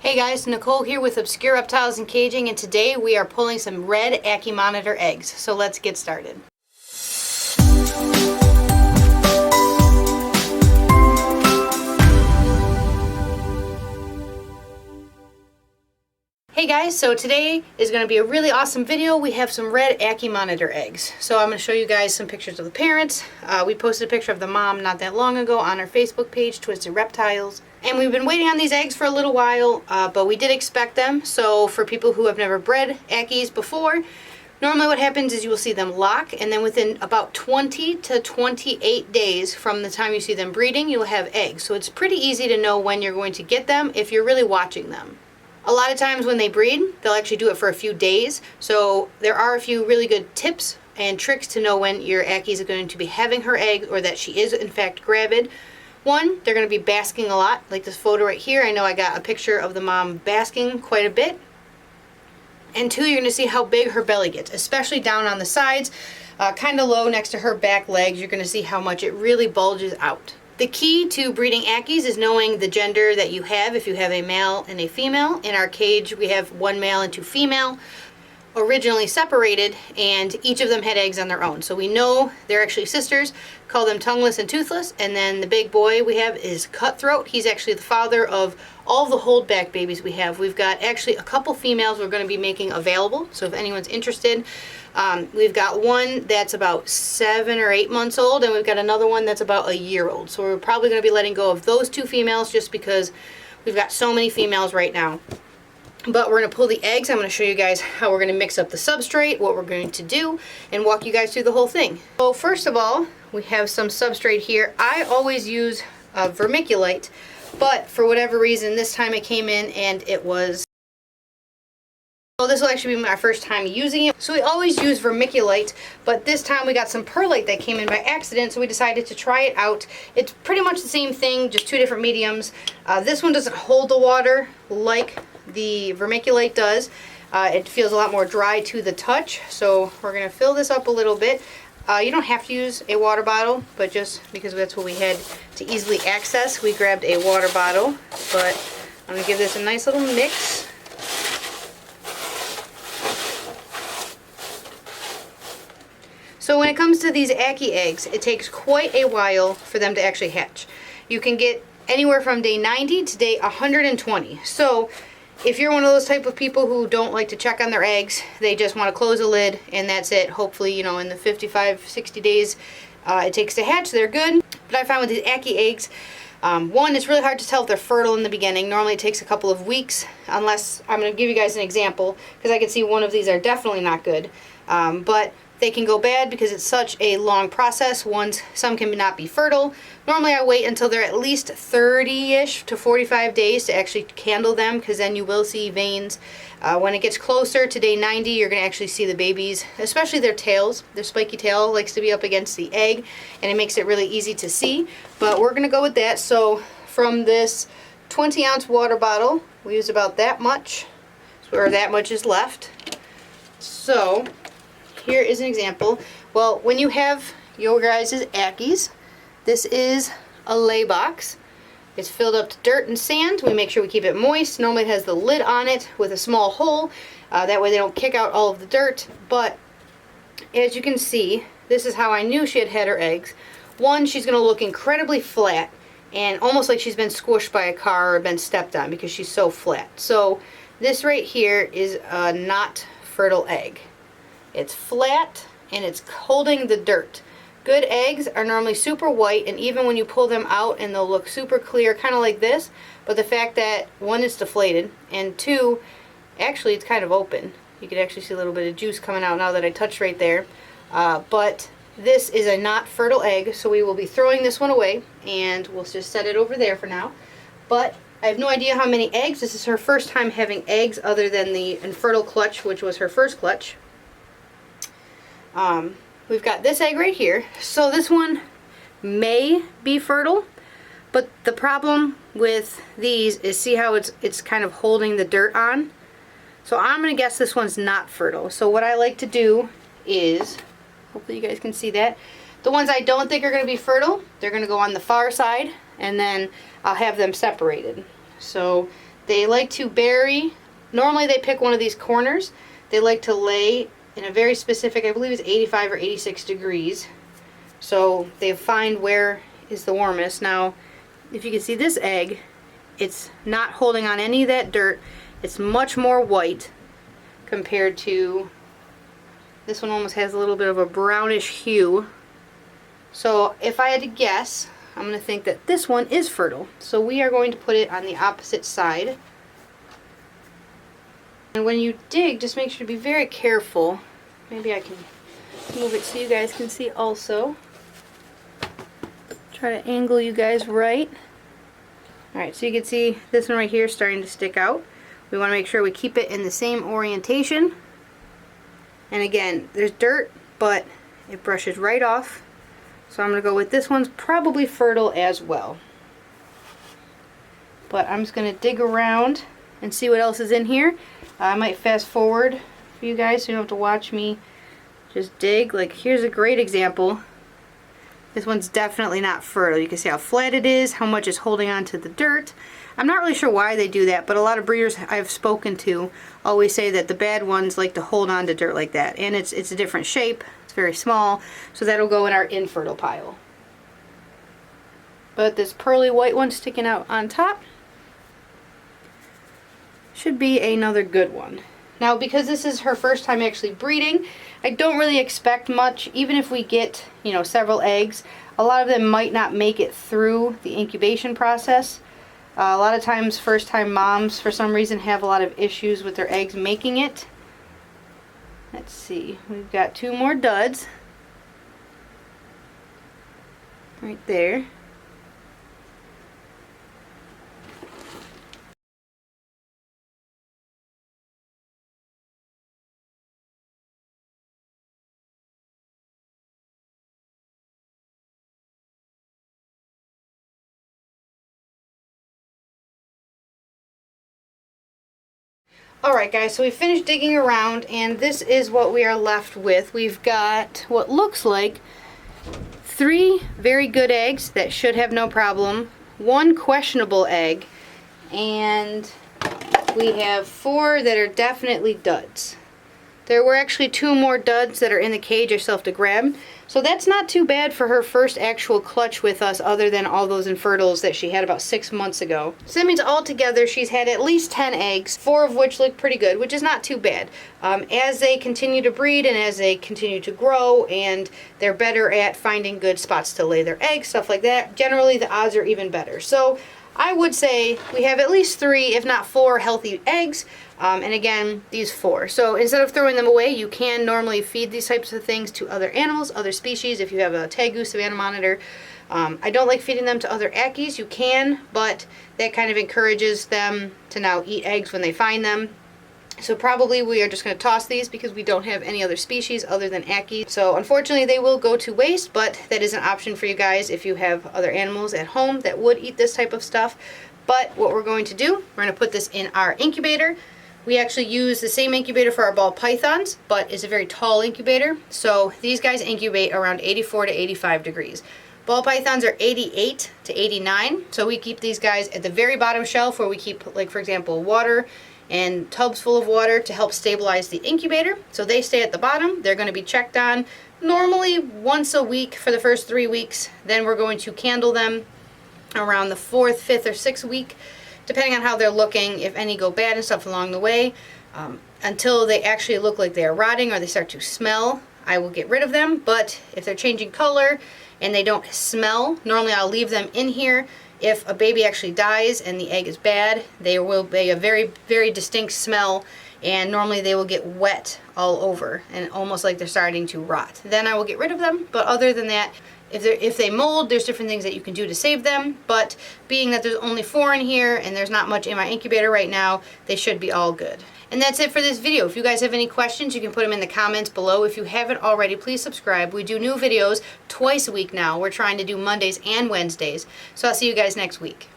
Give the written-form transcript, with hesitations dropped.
Hey guys, Nicole here with Obscure Reptiles and Caging, and today we are pulling some Red Ackie Monitor eggs. So let's get started. Hey guys, so today is going to be a really awesome video. We have some Red Ackie Monitor eggs. So I'm going to show you guys some pictures of the parents. We posted a picture of the mom not that long ago on our Facebook page, Twisted Reptiles. And we've been waiting on these eggs for a little while, but we did expect them. So for people who have never bred Ackies before, normally what happens is you will see them lock, and then within about 20 to 28 days from the time you see them breeding, you'll have eggs. So it's pretty easy to know when you're going to get them if you're really watching them. A lot of times when they breed, they'll actually do it for a few days. So there are a few really good tips and tricks to know when your Ackie is going to be having her egg, or that she is in fact gravid. One, they're going to be basking a lot, like this photo right here. I know I got a picture of the mom basking quite a bit. And two, you're going to see how big her belly gets, especially down on the sides, kind of low next to her back legs. You're going to see how much it really bulges out. The key to breeding Ackies is knowing the gender that you have, if you have a male and a female. In our cage, we have one male and two female, originally separated, and each of them had eggs on their own. So we know they're actually sisters, call them tongueless and toothless. And then the big boy we have is Cutthroat. He's actually the father of all the holdback babies we have. We've got actually a couple females we're going to be making available. So if anyone's interested, we've got one that's about 7 or 8 months old, and we've got another one that's about a year old. So we're probably going to be letting go of those two females just because we've got so many females right now. But we're going to pull the eggs. I'm going to show you guys how we're going to mix up the substrate, what we're going to do, and walk you guys through the whole thing. So first of all, we have some substrate here. I always use vermiculite, but for whatever reason this time it came in and it was... So this will actually be my first time using it. So we always use vermiculite, but this time we got some perlite that came in by accident, so we decided to try it out. It's pretty much the same thing, just two different mediums. This one doesn't hold the water like the vermiculite does. It feels a lot more dry to the touch, so we're going to fill this up a little bit. You don't have to use a water bottle, but just because that's what we had to easily access, we grabbed a water bottle. But I'm going to give this a nice little mix. So when it comes to these Ackie eggs, it takes quite a while for them to actually hatch. You can get anywhere from day 90 to day 120. So if you're one of those type of people who don't like to check on their eggs, they just want to close a lid and that's it. Hopefully, you know, in the 55, 60 days it takes to hatch, they're good. But I found with these Ackie eggs, one, it's really hard to tell if they're fertile in the beginning. Normally it takes a couple of weeks, unless, I'm going to give you guys an example, because I can see one of these are definitely not good. But they can go bad because it's such a long process. Some can not be fertile. Normally I wait until they're at least 30-ish to 45 days to actually candle them, because then you will see veins. When it gets closer to day 90, you're going to actually see the babies, especially their tails. Their spiky tail likes to be up against the egg, and it makes it really easy to see. But we're going to go with that. So from this 20-ounce water bottle, we use about that much, or that much is left. So here is an example. Well, when you have your guys' Ackies, this is a lay box. It's filled up to dirt and sand. We make sure we keep it moist. Normally it has the lid on it with a small hole. That way they don't kick out all of the dirt. But as you can see, this is how I knew she had had her eggs. One, she's going to look incredibly flat and almost like she's been squished by a car or been stepped on because she's so flat. So this right here is a not fertile egg. It's flat and it's holding the dirt. Good eggs are normally super white, and even when you pull them out and they'll look super clear, kind of like this. But the fact that one, it's deflated, and two, actually it's kind of open. You can actually see a little bit of juice coming out now that I touched right there. But this is a not fertile egg, so we will be throwing this one away, and we'll just set it over there for now. But I have no idea how many eggs. This is her first time having eggs other than the infertile clutch, which was her first clutch. We've got this egg right here. So this one may be fertile, but the problem with these is, see how it's kind of holding the dirt on? So I'm going to guess this one's not fertile. So what I like to do is, hopefully you guys can see that, the ones I don't think are going to be fertile, they're going to go on the far side, and then I'll have them separated. So They like to bury, normally they pick one of these corners. They like to lay in a very specific, I believe it's 85 or 86 degrees. So they find where is the warmest. Now, if you can see this egg, it's not holding on any of that dirt. It's much more white compared to this one. Almost has a little bit of a brownish hue. So if I had to guess, I'm going to think that this one is fertile. So we are going to put it on the opposite side. And when you dig, just make sure to be very careful. Maybe I can move it so you guys can see also. Try to angle you guys right. Alright, so you can see this one right here is starting to stick out. We want to make sure we keep it in the same orientation. And again, there's dirt, but it brushes right off. So I'm going to go with this one's probably fertile as well. But I'm just going to dig around and see what else is in here. I might fast forward for you guys so you don't have to watch me just dig. Like, here's a great example. This one's definitely not fertile. You can see how flat it is, how much is holding on to the dirt. I'm not really sure why they do that, but a lot of breeders I've spoken to always say that the bad ones like to hold on to dirt like that. And it's a different shape. It's very small, so that'll go in our infertile pile. But this pearly white one sticking out on top should be another good one. Now, because this is her first time actually breeding, I don't really expect much. Even if we get, you know, several eggs, a lot of them might not make it through the incubation process. A lot of times first time moms for some reason have a lot of issues with their eggs making it. Let's see, we've got 2 more duds right there. Alright guys, so we finished digging around and this is what we are left with. We've got what looks like 3 very good eggs that should have no problem, 1 questionable egg, and we have 4 that are definitely duds. There were actually 2 more duds that are in the cage I still have to grab. So that's not too bad for her first actual clutch with us, other than all those infertiles that she had about 6 months ago. So that means altogether she's had at least 10 eggs, 4 of which look pretty good, which is not too bad. As they continue to breed and as they continue to grow and they're better at finding good spots to lay their eggs, stuff like that, generally the odds are even better. So I would say we have at least 3, if not 4, healthy eggs. And again, these 4. So instead of throwing them away, you can normally feed these types of things to other animals, other species. If you have a tegu, savanna monitor, I don't like feeding them to other ackies. You can, but that kind of encourages them to now eat eggs when they find them. So probably we are just going to toss these because we don't have any other species other than ackies. So unfortunately they will go to waste, but that is an option for you guys if you have other animals at home that would eat this type of stuff. But what we're going to do, we're going to put this in our incubator. We actually use the same incubator for our ball pythons, but it's a very tall incubator. So these guys incubate around 84 to 85 degrees. Ball pythons are 88 to 89. So we keep these guys at the very bottom shelf where we keep, like for example, water and tubs full of water to help stabilize the incubator. So they stay at the bottom. They're going to be checked on normally once a week for the first 3 weeks. Then we're going to candle them around the 4th, 5th, or 6th week, depending on how they're looking, if any go bad and stuff along the way, until they actually look like they are rotting or they start to smell. I will get rid of them, but if they're changing color and they don't smell, normally I'll leave them in here. If a baby actually dies and the egg is bad, they will be a very, very distinct smell, and normally they will get wet all over and almost like they're starting to rot. Then I will get rid of them, but other than that, if they mold, there's different things that you can do to save them, but being that there's only 4 in here and there's not much in my incubator right now, they should be all good. And that's it for this video. If you guys have any questions, you can put them in the comments below. If you haven't already, please subscribe. We do new videos twice a week now. We're trying to do Mondays and Wednesdays. So I'll see you guys next week.